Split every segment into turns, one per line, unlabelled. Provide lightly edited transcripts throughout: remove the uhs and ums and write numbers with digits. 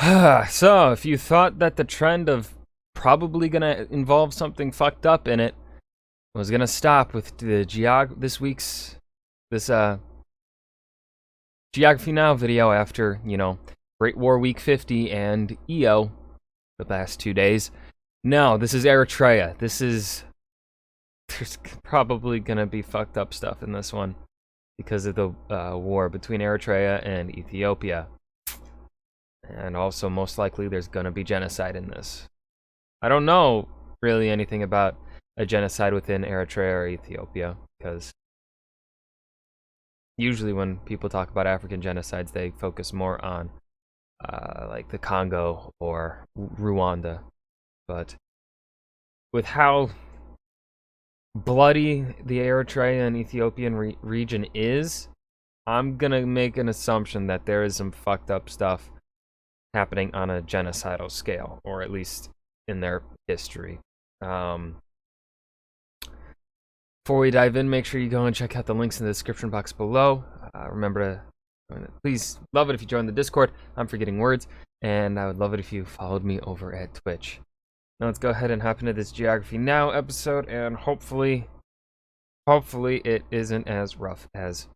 So, if you thought that the trend of probably gonna involve something fucked up in it was gonna stop with the this Geography Now video after, Great War Week 50 and EO the last 2 days. No, this is Eritrea. There's probably gonna be fucked up stuff in this one because of the war between Eritrea and Ethiopia. And also, most likely, there's gonna be genocide in this. I don't know really anything about a genocide within Eritrea or Ethiopia, because usually when people talk about African genocides, they focus more on like the Congo or Rwanda. But with how bloody the Eritrea and Ethiopian region is, I'm gonna make an assumption that there is some fucked up stuff happening on a genocidal scale, or at least in their history. Before we dive in, make sure you go and check out the links in the description box below. Remember to please love it if you join the Discord. I'm forgetting words, and I would love it if you followed me over at Twitch. Now let's go ahead and hop into this Geography Now episode, and hopefully it isn't as rough as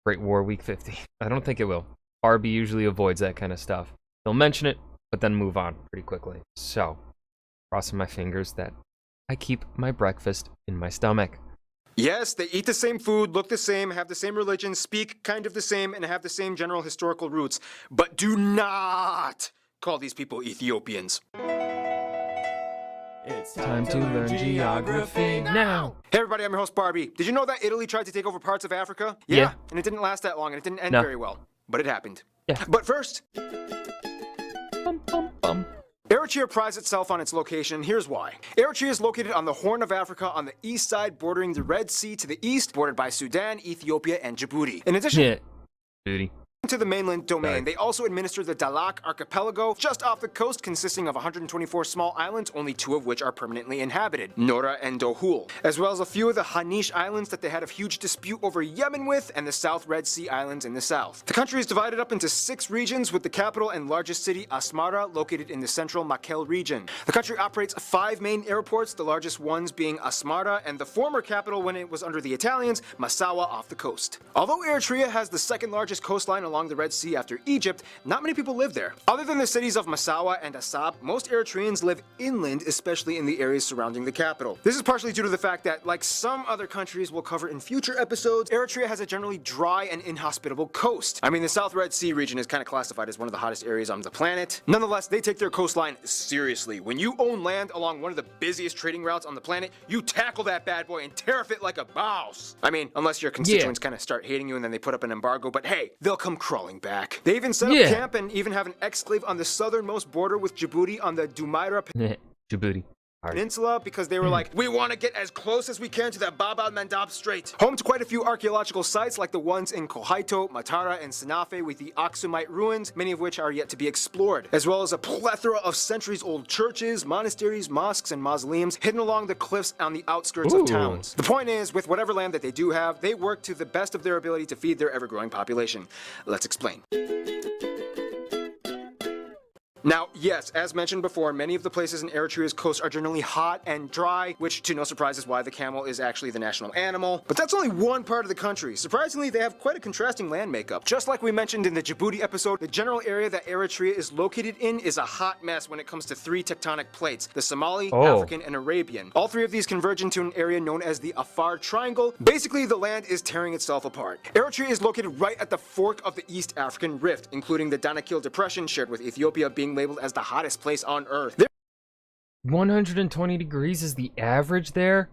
Great War Week 50. I don't think it will. Barbie usually avoids that kind of stuff. He'll mention it, but then move on pretty quickly. So, crossing my fingers that I keep my breakfast in my stomach.
Yes, they eat the same food, look the same, have the same religion, speak kind of the same, and have the same general historical roots. But do not call these people Ethiopians.
It's time to learn geography now.
Hey everybody, I'm your host Barbie. Did you know that Italy tried to take over parts of Africa?
Yeah.
And it didn't last that long, and it didn't end
No.
very well. But it happened.
Yeah.
But first,
Bum, bum, bum.
Eritrea prides itself on its location. Here's why. Eritrea is located on the Horn of Africa on the east side, bordering the Red Sea to the east, bordered by Sudan, Ethiopia, and Djibouti. In addition
Yeah. Booty.
to the mainland domain,
Sorry.
they also administer the Dahlak archipelago, just off the coast, consisting of 124 small islands, only 2 of which are permanently inhabited, Nora and Dohul, as well as a few of the Hanish Islands that they had a huge dispute over Yemen with, and the South Red Sea Islands in the south. The country is divided up into 6 regions, with the capital and largest city, Asmara, located in the central Mekelle region. The country operates 5 main airports, the largest ones being Asmara, and the former capital when it was under the Italians, Massawa, off the coast. Although Eritrea has the second largest coastline along the Red Sea after Egypt, not many people live there. Other than the cities of Massawa and Assab, most Eritreans live inland, especially in the areas surrounding the capital. This is partially due to the fact that, like some other countries we'll cover in future episodes, Eritrea has a generally dry and inhospitable coast. I mean, the South Red Sea region is kind of classified as one of the hottest areas on the planet. Nonetheless, they take their coastline seriously. When you own land along one of the busiest trading routes on the planet, you tackle that bad boy and tariff it like a boss. I mean, unless your constituents kind of start hating you and then they put up an embargo, but hey, they'll come crawling back. They even set up camp and even have an exclave on the southernmost border with Djibouti on the Dumaira
Djibouti.
Peninsula because they were like, we want to get as close as we can to the Bab al-Mandab Strait. Home to quite a few archaeological sites like the ones in Kohaito, Matara, and Sanafe with the Aksumite ruins, many of which are yet to be explored, as well as a plethora of centuries-old churches, monasteries, mosques, and mausoleums hidden along the cliffs on the outskirts of towns. The point is, with whatever land that they do have, they work to the best of their ability to feed their ever-growing population. Let's explain. Now, yes, as mentioned before, many of the places in Eritrea's coast are generally hot and dry, which to no surprise is why the camel is actually the national animal. But that's only one part of the country. Surprisingly, they have quite a contrasting land makeup. Just like we mentioned in the Djibouti episode, the general area that Eritrea is located in is a hot mess when it comes to 3 tectonic plates, the Somali, African, and Arabian. All 3 of these converge into an area known as the Afar Triangle. Basically, the land is tearing itself apart. Eritrea is located right at the fork of the East African Rift, including the Danakil Depression shared with Ethiopia being labeled as the hottest place on Earth.
120 degrees is the average there?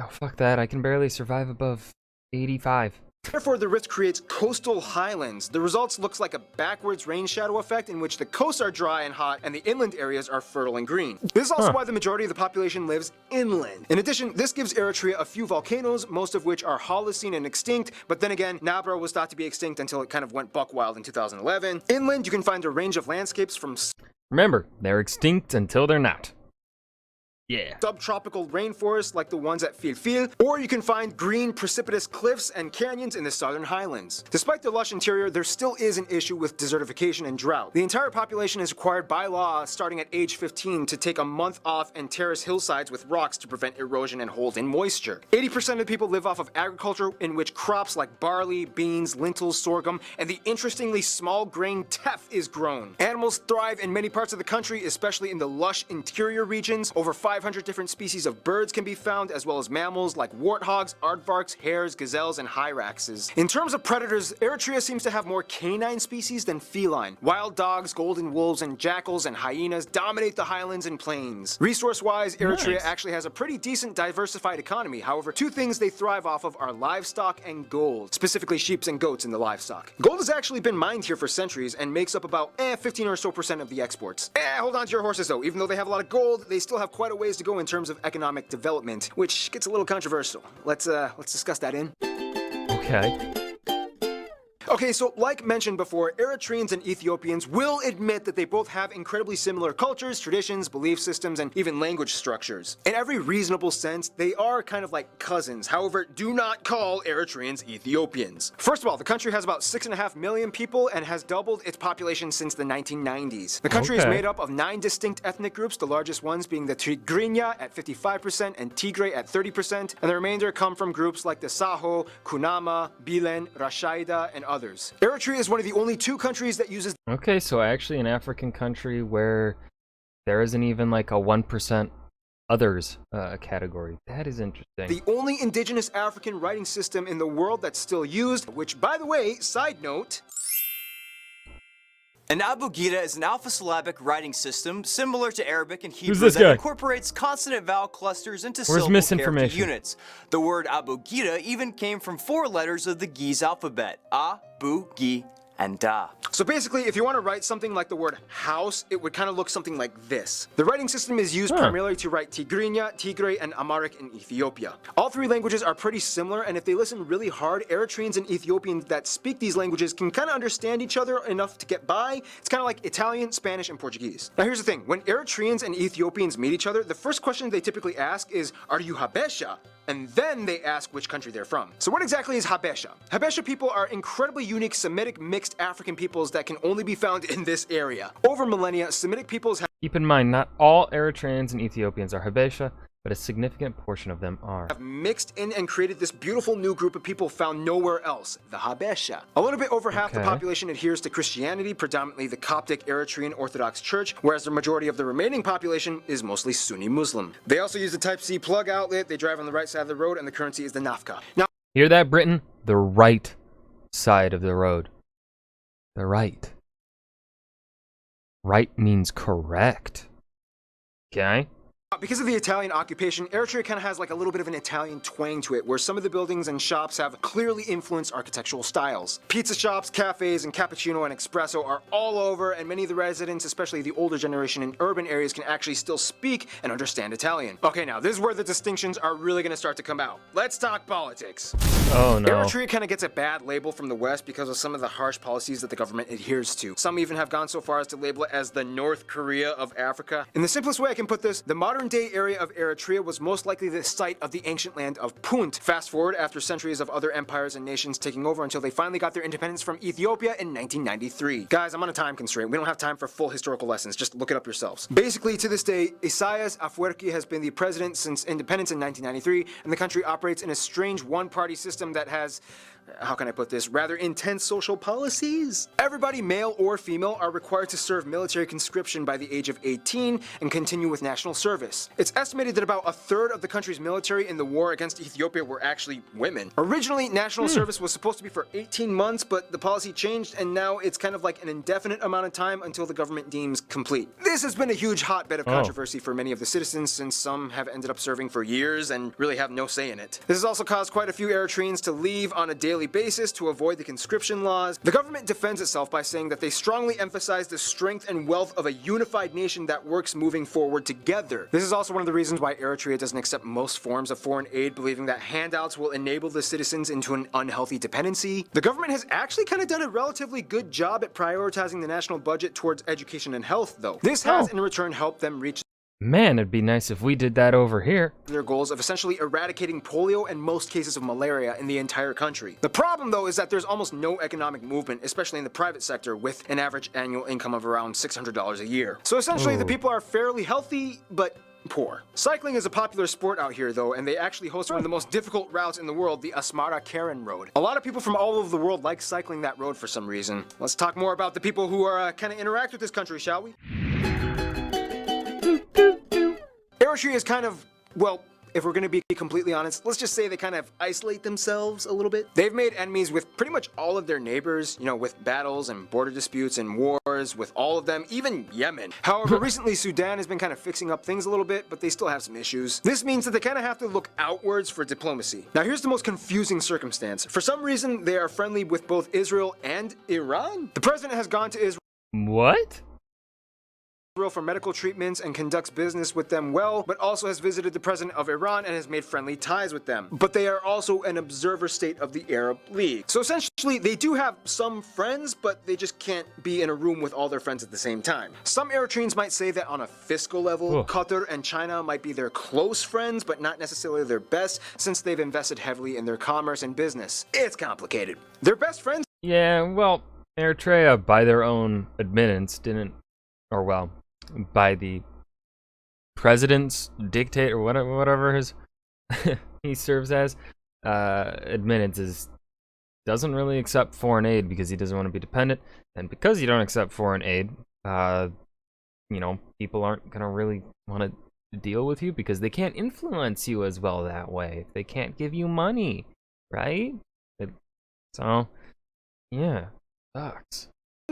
Oh, fuck that. I can barely survive above 85.
Therefore, the rift creates coastal highlands. The results looks like a backwards rain shadow effect in which the coasts are dry and hot and the inland areas are fertile and green. This is also why the majority of the population lives inland. In addition, this gives Eritrea a few volcanoes, most of which are Holocene and extinct, but then again, Nabra was thought to be extinct until it kind of went buck wild in 2011. Inland, you can find a range of landscapes from...
Remember, they're extinct until they're not. Yeah.
subtropical rainforests like the ones at Filfil, or you can find green precipitous cliffs and canyons in the southern highlands. Despite the lush interior, there still is an issue with desertification and drought. The entire population is required by law, starting at age 15, to take a month off and terrace hillsides with rocks to prevent erosion and hold in moisture. 80% of the people live off of agriculture, in which crops like barley, beans, lentils, sorghum, and the interestingly small grain teff is grown. Animals thrive in many parts of the country, especially in the lush interior regions. Over 500 different species of birds can be found, as well as mammals like warthogs, aardvarks, hares, gazelles, and hyraxes. In terms of predators, Eritrea seems to have more canine species than feline. Wild dogs, golden wolves, and jackals and hyenas dominate the highlands and plains. Resource-wise, Eritrea actually has a pretty decent diversified economy. However, two things they thrive off of are livestock and gold, specifically sheep and goats in the livestock. Gold has actually been mined here for centuries and makes up about 15 or so % of the exports. Hold on to your horses though. Even though they have a lot of gold, they still have quite a ways to go in terms of economic development, which gets a little controversial. Let's discuss that in.
Okay.
Okay, so like mentioned before, Eritreans and Ethiopians will admit that they both have incredibly similar cultures, traditions, belief systems, and even language structures. In every reasonable sense, they are kind of like cousins. However, do not call Eritreans Ethiopians. First of all, the country has about 6.5 million people and has doubled its population since the 1990s. The country is made up of 9 distinct ethnic groups, the largest ones being the Tigrinya at 55% and Tigray at 30%, and the remainder come from groups like the Saho, Kunama, Bilen, Rashaida, and others. Eritrea is one of the only 2 countries that uses
Okay, so actually an African country where there isn't even like a 1% others category. That is interesting.
the only indigenous African writing system in the world that's still used, which, by the way, side note,
An abugida is an alpha-syllabic writing system similar to Arabic and Hebrew
Who's this
that
guy?
incorporates consonant vowel clusters into
Where's
syllable character
misinformation?
units. The word abugida even came from 4 letters of the Giz alphabet: A, Bu, Gi, and Da.
So basically, if you want to write something like the word house, it would kind of look something like this. The writing system is used primarily to write Tigrinya, Tigray, and Amharic in Ethiopia. All 3 languages are pretty similar, and if they listen really hard, Eritreans and Ethiopians that speak these languages can kind of understand each other enough to get by. It's kind of like Italian, Spanish, and Portuguese. Now here's the thing, when Eritreans and Ethiopians meet each other, the first question they typically ask is, "Are you Habesha?" And then they ask which country they're from. So what exactly is Habesha? Habesha people are incredibly unique Semitic mixed African peoples that can only be found in this area. Over millennia, Semitic peoples
Keep in mind, not all Eritreans and Ethiopians are Habesha, but a significant portion of them are.
have mixed in and created this beautiful new group of people found nowhere else, the Habesha. A little bit over half the
Okay.
population adheres to Christianity, predominantly the Coptic Eritrean Orthodox Church, whereas the majority of the remaining population is mostly Sunni Muslim. They also use the Type-C plug outlet, they drive on the right side of the road, and the currency is the nafka. Now,
Hear that, Britain? The right side of the road. The right. Right means correct. Okay?
because of the Italian occupation, Eritrea kind of has like a little bit of an Italian twang to it, where some of the buildings and shops have clearly influenced architectural styles. Pizza shops, cafes, and cappuccino and espresso are all over, and many of the residents, especially the older generation in urban areas, can actually still speak and understand Italian. Okay, now this is where the distinctions are really going to start to come out. Let's talk politics.
Oh no.
Eritrea kind of gets a bad label from the West because of some of the harsh policies that the government adheres to. Some even have gone so far as to label it as the North Korea of Africa. In the simplest way I can put this, the modern-day area of Eritrea was most likely the site of the ancient land of Punt. Fast forward after centuries of other empires and nations taking over until they finally got their independence from Ethiopia in 1993. Guys, I'm on a time constraint. We don't have time for full historical lessons. Just look it up yourselves. Basically, to this day, Isaias Afwerki has been the president since independence in 1993, and the country operates in a strange one-party system that has, how can I put this, rather intense social policies. Everybody, male or female, are required to serve military conscription by the age of 18 and continue with national service. It's estimated that about a third of the country's military in the war against Ethiopia were actually women. Originally, national service was supposed to be for 18 months, but the policy changed, and now it's kind of like an indefinite amount of time until the government deems complete. This has been a huge hotbed of controversy for many of the citizens, since some have ended up serving for years and really have no say in it. This has also caused quite a few Eritreans to leave on a daily basis to avoid the conscription laws. The government defends itself by saying that they strongly emphasize the strength and wealth of a unified nation that works moving forward together. This is also one of the reasons why Eritrea doesn't accept most forms of foreign aid, believing that handouts will enable the citizens into an unhealthy dependency. The government has actually kind of done a relatively good job at prioritizing the national budget towards education and health, though. This has in return helped them reach
Man, it'd be nice if we did that over here.
Their goals of essentially eradicating polio and most cases of malaria in the entire country. The problem, though, is that there's almost no economic movement, especially in the private sector, with an average annual income of around $600 a year. So essentially, the people are fairly healthy, but poor. Cycling is a popular sport out here, though, and they actually host one of the most difficult routes in the world, the Asmara Karen Road. A lot of people from all over the world like cycling that road for some reason. Let's talk more about the people who are kind of interact with this country, shall we? Eritrea is kind of, well, if we're going to be completely honest, let's just say they kind of isolate themselves a little bit. They've made enemies with pretty much all of their neighbors, you know, with battles and border disputes and wars with all of them, even Yemen. However, recently Sudan has been kind of fixing up things a little bit, but they still have some issues. This means that they kind of have to look outwards for diplomacy. Now, here's the most confusing circumstance. For some reason, they are friendly with both Israel and Iran. The president has gone to Israel
What?
for medical treatments and conducts business with them well, but also has visited the president of Iran and has made friendly ties with them. But they are also an observer state of the Arab League. So essentially, they do have some friends, but they just can't be in a room with all their friends at the same time. Some Eritreans might say that on a fiscal level, Qatar and China might be their close friends, but not necessarily their best, since they've invested heavily in their commerce and business. It's complicated. Their best friends.
Yeah, well, Eritrea, by their own admittance, didn't, or well, by the president's dictate or whatever his he serves as, admittance doesn't really accept foreign aid because he doesn't want to be dependent, and because you don't accept foreign aid, you know, people aren't gonna really want to deal with you because they can't influence you as well that way. They can't give you money, right? So, yeah, sucks.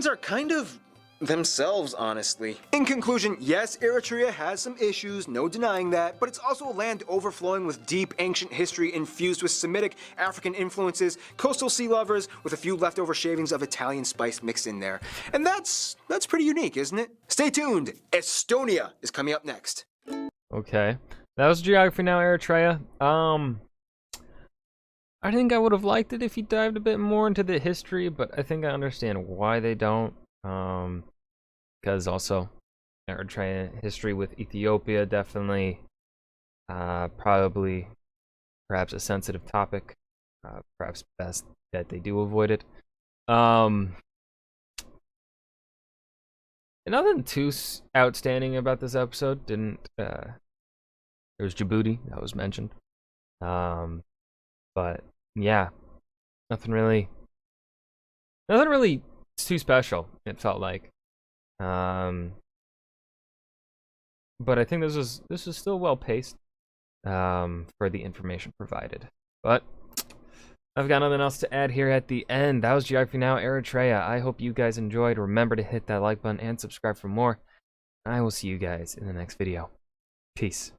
Are kind of themselves, honestly. In conclusion, yes, Eritrea has some issues, no denying that, but it's also a land overflowing with deep ancient history infused with Semitic, African influences, coastal sea lovers, with a few leftover shavings of Italian spice mixed in there. And that's pretty unique, isn't it? Stay tuned, Estonia is coming up next.
Okay, that was Geography Now, Eritrea. I think I would have liked it if he dived a bit more into the history, but I think I understand why they don't. Because also Eritrea history with Ethiopia, definitely perhaps a sensitive topic, perhaps best that they do avoid it. Nothing too outstanding about this episode. There was Djibouti that was mentioned, but yeah, nothing really too special, it felt like. But I think this was still well paced for the information provided. But I've got nothing else to add here at the end. That was Geography Now, Eritrea. I hope you guys enjoyed. Remember to hit that like button and subscribe for more. I will see you guys in the next video. Peace.